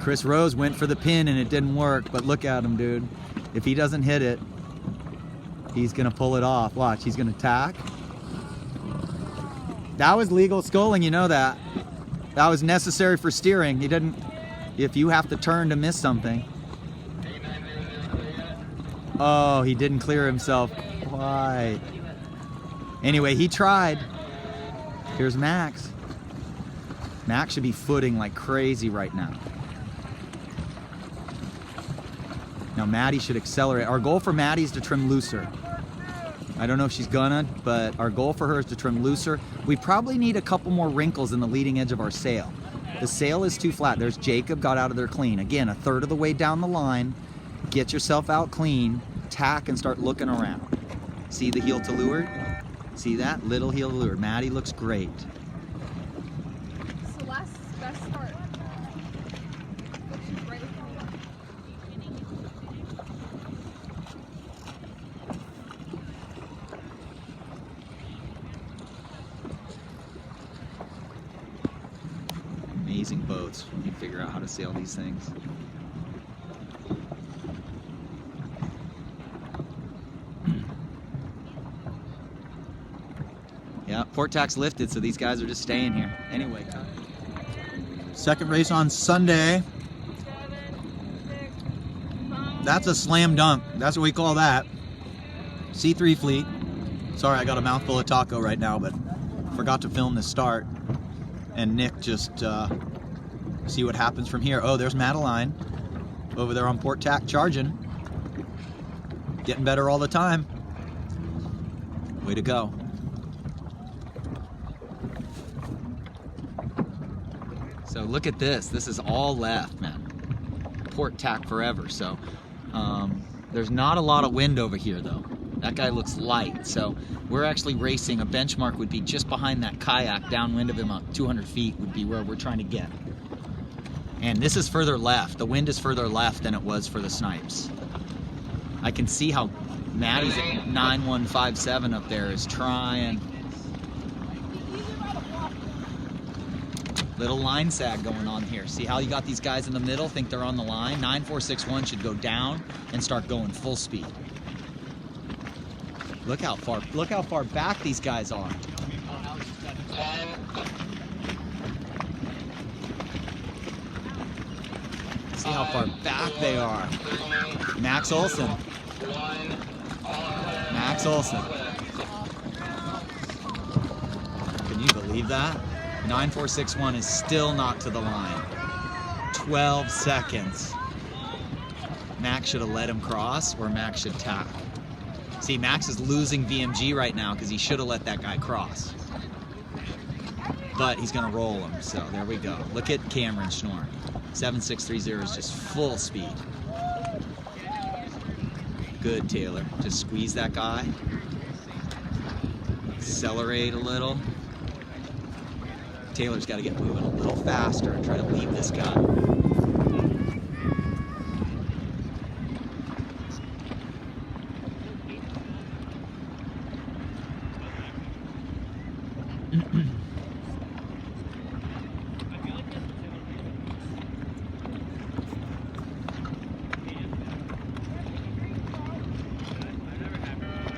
Chris Rose went for the pin and it didn't work, but look at him, dude. If he doesn't hit it, he's gonna pull it off. Watch, he's gonna tack. That was legal sculling, you know that. That was necessary for steering. He didn't, if you have to turn to miss something. Oh, he didn't clear himself quite. Anyway, he tried. Here's Max. Max should be footing like crazy right now. Now Maddie should accelerate. Our goal for Maddie is to trim looser. I don't know if she's gonna, but our goal for her is to trim looser. We probably need a couple more wrinkles in the leading edge of our sail. The sail is too flat. There's Jacob, got out of there clean. Again, a third of the way down the line. Get yourself out clean, tack, and start looking around. See the heel to leeward? See that? Little heel to leeward. Maddie looks great. Celeste's best start. Amazing boats when you figure out how to sail these things. Yeah, port tack's lifted, so these guys are just staying here. Anyway, second race on Sunday. That's a slam dunk. That's what we call that. C3 fleet. Sorry, I got a mouthful of taco right now, but forgot to film the start. And Nick just see what happens from here. Oh, there's Madeline over there on port tack charging. Getting better all the time. Way to go. So look at this. This is all left, man. Port tack forever. So there's not a lot of wind over here, though. That guy looks light. So we're actually racing. A benchmark would be just behind that kayak, downwind of him, about 200 feet would be where we're trying to get. And this is further left. The wind is further left than it was for the snipes. I can see how Maddie's at 9157 up there is trying. Little line sag going on here. See how you got these guys in the middle, think they're on the line? 9461 should go down and start going full speed. Look how far back these guys are. See how far back they are. Max Olson. Max Olson. Can you believe that? 9461 is still not to the line. 12 seconds. Max should have let him cross, or Max should tack. See, Max is losing VMG right now because he should have let that guy cross. But he's going to roll him, so there we go. Look at Cameron Schnorr. 7630 is just full speed. Good, Taylor. Just squeeze that guy. Accelerate a little. Taylor's got to get moving a little faster and try to leave this guy.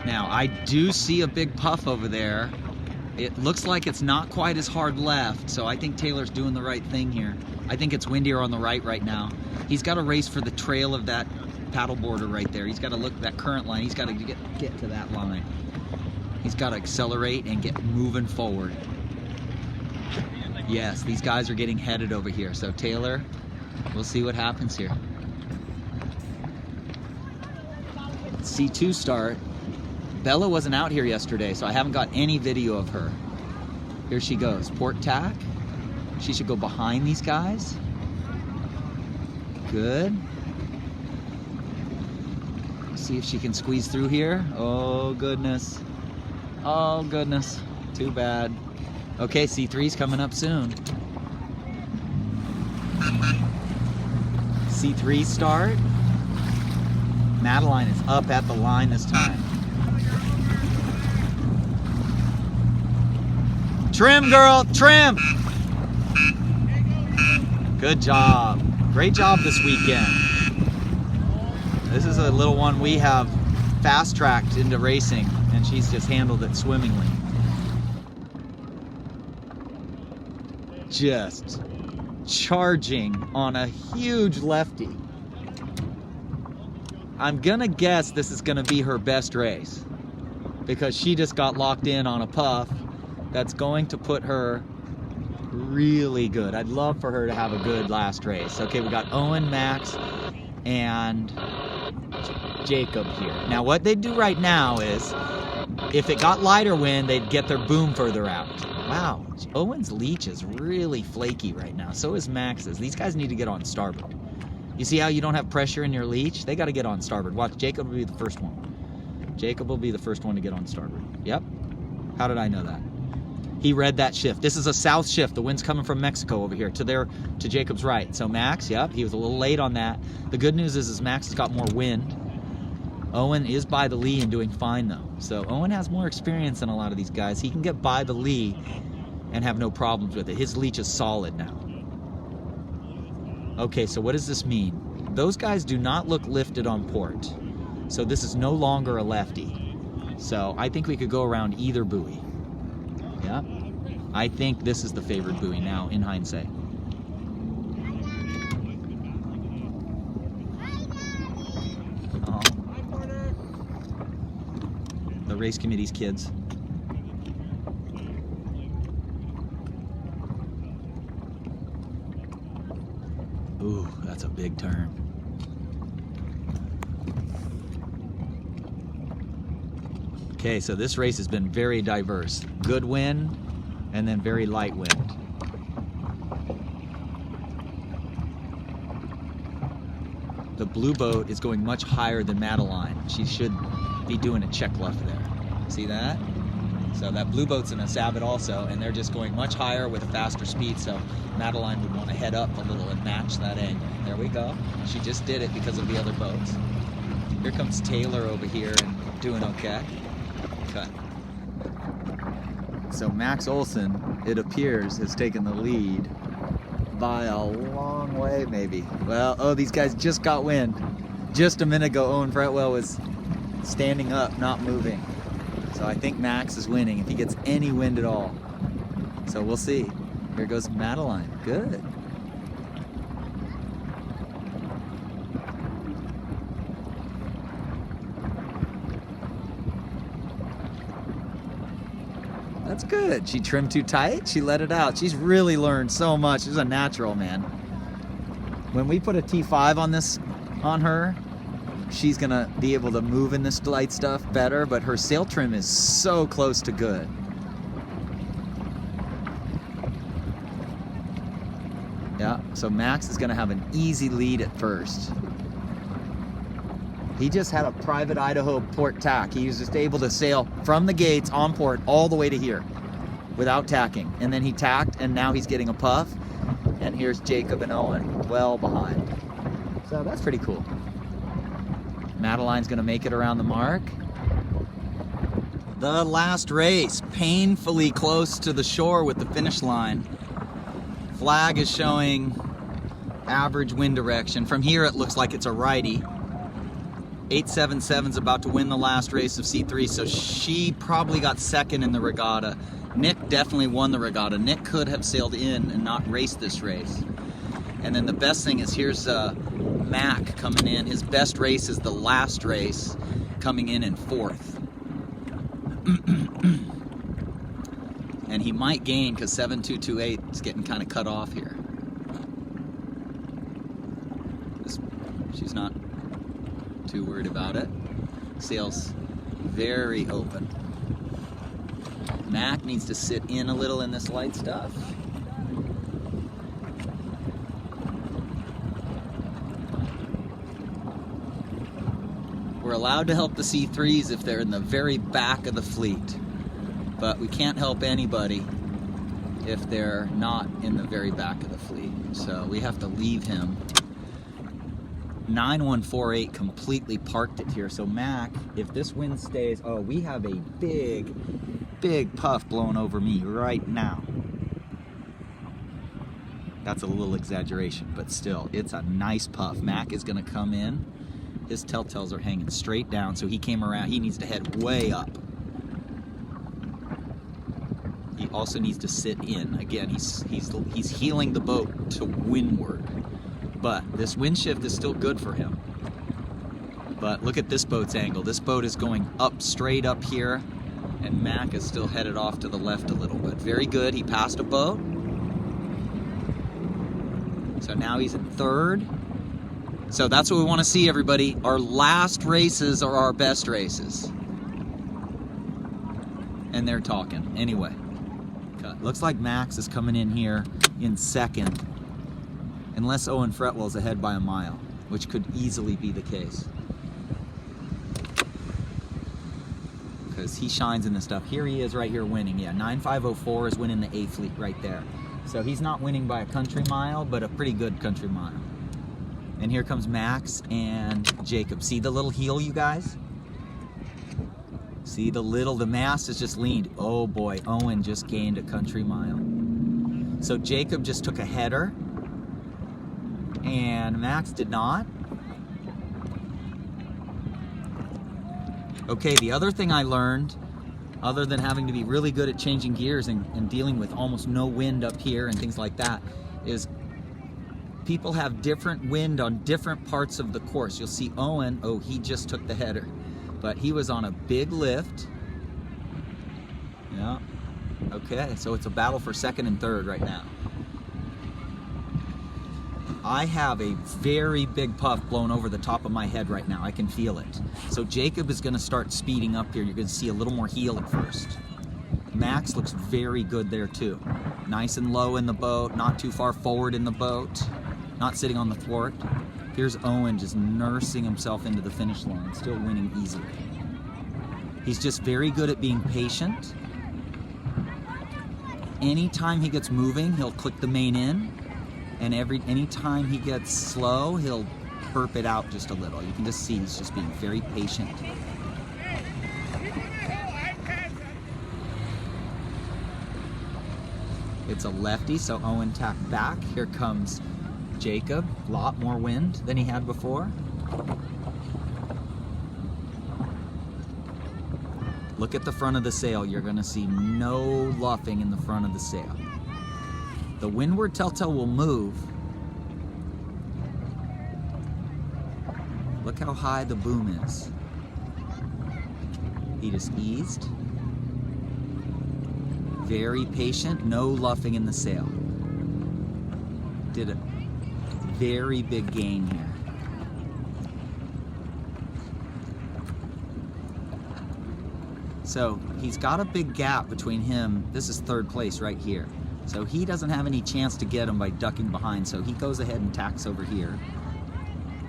Now, I do see a big puff over there. It looks like it's not quite as hard left, so I think Taylor's doing the right thing here. I think it's windier on the right now. He's got to race for the trail of that paddle border right there. He's got to look at that current line. He's got to get to that line. He's got to accelerate and get moving forward. Yes, these guys are getting headed over here. So Taylor, we'll see what happens here. C2 start. Bella wasn't out here yesterday, so I haven't got any video of her. Here she goes, port tack. She should go behind these guys. Good. See if she can squeeze through here. Oh, goodness. Oh, goodness. Too bad. Okay, C3's coming up soon. C3 start. Madeline is up at the line this time. Trim, girl, trim! Good job. Great job this weekend. This is a little one we have fast-tracked into racing, and she's just handled it swimmingly. Just charging on a huge lefty. I'm gonna guess this is gonna be her best race because she just got locked in on a puff that's going to put her really good. I'd love for her to have a good last race. Okay, we got Owen, Max, and Jacob here. Now what they do right now is, if it got lighter wind, they'd get their boom further out. Wow, Owen's leech is really flaky right now. So is Max's. These guys need to get on starboard. You see how you don't have pressure in your leech? They got to get on starboard. Watch, Jacob will be the first one. Jacob will be the first one to get on starboard. Yep. How did I know that? He read that shift. This is a south shift. The wind's coming from Mexico over here to Jacob's right. So Max, yep, he was a little late on that. The good news is Max has got more wind. Owen is by the lee and doing fine though. So Owen has more experience than a lot of these guys. He can get by the lee and have no problems with it. His leech is solid now. Okay, so what does this mean? Those guys do not look lifted on port. So this is no longer a lefty. So I think we could go around either buoy. Yeah, I think this is the favored buoy now, in hindsight. Oh. The race committee's kids. Ooh, that's a big turn. Okay, so this race has been very diverse. Good wind, and then very light wind. The blue boat is going much higher than Madeline. She should be doing a check left there. See that? So that blue boat's in a Sabot also, and they're just going much higher with a faster speed, so Madeline would want to head up a little and match that angle. There we go. She just did it because of the other boats. Here comes Taylor over here and doing okay. Cut. So Max Olson, it appears, has taken the lead by a long way, maybe. Well, oh, these guys just got wind. Just a minute ago, Owen Fretwell was standing up, not moving. So I think Max is winning if he gets any wind at all. So we'll see. Here goes Madeline. Good. That's good. She trimmed too tight. She let it out. She's really learned so much. She's a natural, man. When we put a T5 on her, she's gonna be able to move in this light stuff better, but her sail trim is so close to good. Yeah, so Max is gonna have an easy lead at first. He just had a private Idaho port tack. He was just able to sail from the gates on port all the way to here without tacking. And then he tacked, and now he's getting a puff. And here's Jacob and Owen well behind. So that's pretty cool. Madeline's gonna make it around the mark. The last race, painfully close to the shore with the finish line. Flag is showing average wind direction. From here it looks like it's a righty. 877's about to win the last race of C3, so she probably got second in the regatta. Nick definitely won the regatta. Nick could have sailed in and not raced this race. And then the best thing is here's Mac coming in. His best race is the last race, coming in fourth. And he might gain because 7228 is getting kind of cut off here. She's not too worried about it. Sail's very open. Mac needs to sit in a little in this light stuff. We're allowed to help the C3s if they're in the very back of the fleet, but we can't help anybody if they're not in the very back of the fleet. So we have to leave him. 9148 completely parked it here. So Mac, if this wind stays, oh, we have a big puff blowing over me right now. That's a little exaggeration, but still, it's a nice puff. Mac is gonna come in. His telltales are hanging straight down, so he came around. He needs to head way up. He also needs to sit in. Again, he's heeling the boat to windward. But this wind shift is still good for him. But look at this boat's angle. This boat is going up, straight up here, and Mac is still headed off to the left a little bit. Very good. He passed a boat. So now he's in third. So that's what we want to see, everybody. Our last races are our best races. And they're talking. Anyway. Looks like Max is coming in here in second. Unless Owen Fretwell's ahead by a mile, which could easily be the case. Because he shines in this stuff. Here he is right here winning. Yeah, 9504 is winning the A fleet right there. So he's not winning by a country mile, but a pretty good country mile. And here comes Max and Jacob. See the little heel, you guys? See the mast is just leaned. Oh boy, Owen just gained a country mile. So Jacob just took a header, and Max did not. Okay, the other thing I learned, other than having to be really good at changing gears and dealing with almost no wind up here and things like that, is people have different wind on different parts of the course. You'll see Owen, oh, he just took the header, but he was on a big lift. Yeah, okay, so it's a battle for second and third right now. I have a very big puff blown over the top of my head right now. I can feel it. So Jacob is going to start speeding up here. You're going to see a little more heel at first. Max looks very good there too. Nice and low in the boat, not too far forward in the boat, not sitting on the thwart. Here's Owen just nursing himself into the finish line, still winning easily. He's just very good at being patient. Anytime he gets moving, he'll click the main in. And anytime he gets slow, he'll burp it out just a little. You can just see he's just being very patient. It's a lefty, so Owen tacked back. Here comes Jacob. A lot more wind than he had before. Look at the front of the sail. You're going to see no luffing in the front of the sail. The windward telltale will move. Look how high the boom is. He just eased. Very patient, no luffing in the sail. Did a very big gain here. So he's got a big gap between him. This is third place right here. So he doesn't have any chance to get him by ducking behind, so he goes ahead and tacks over here.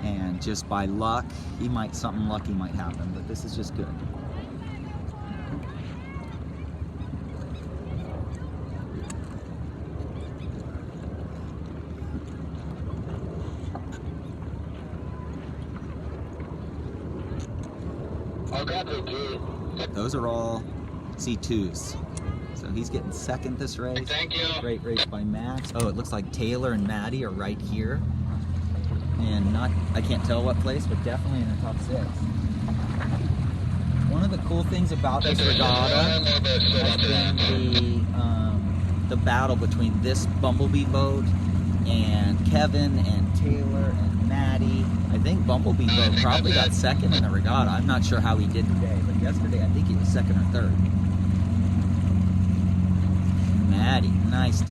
And just by luck, something lucky might happen, but this is just good. Those are all C2s. So he's getting second this race. Thank you. Great race by Max. Oh, it looks like Taylor and Maddie are right here. And I can't tell what place, but definitely in the top 6. One of the cool things about this regatta has been the battle between this Bumblebee boat and Kevin and Taylor and Maddie. I think Bumblebee boat probably got second in the regatta. I'm not sure how he did today, but yesterday I think he was second or third. Maddie, nice.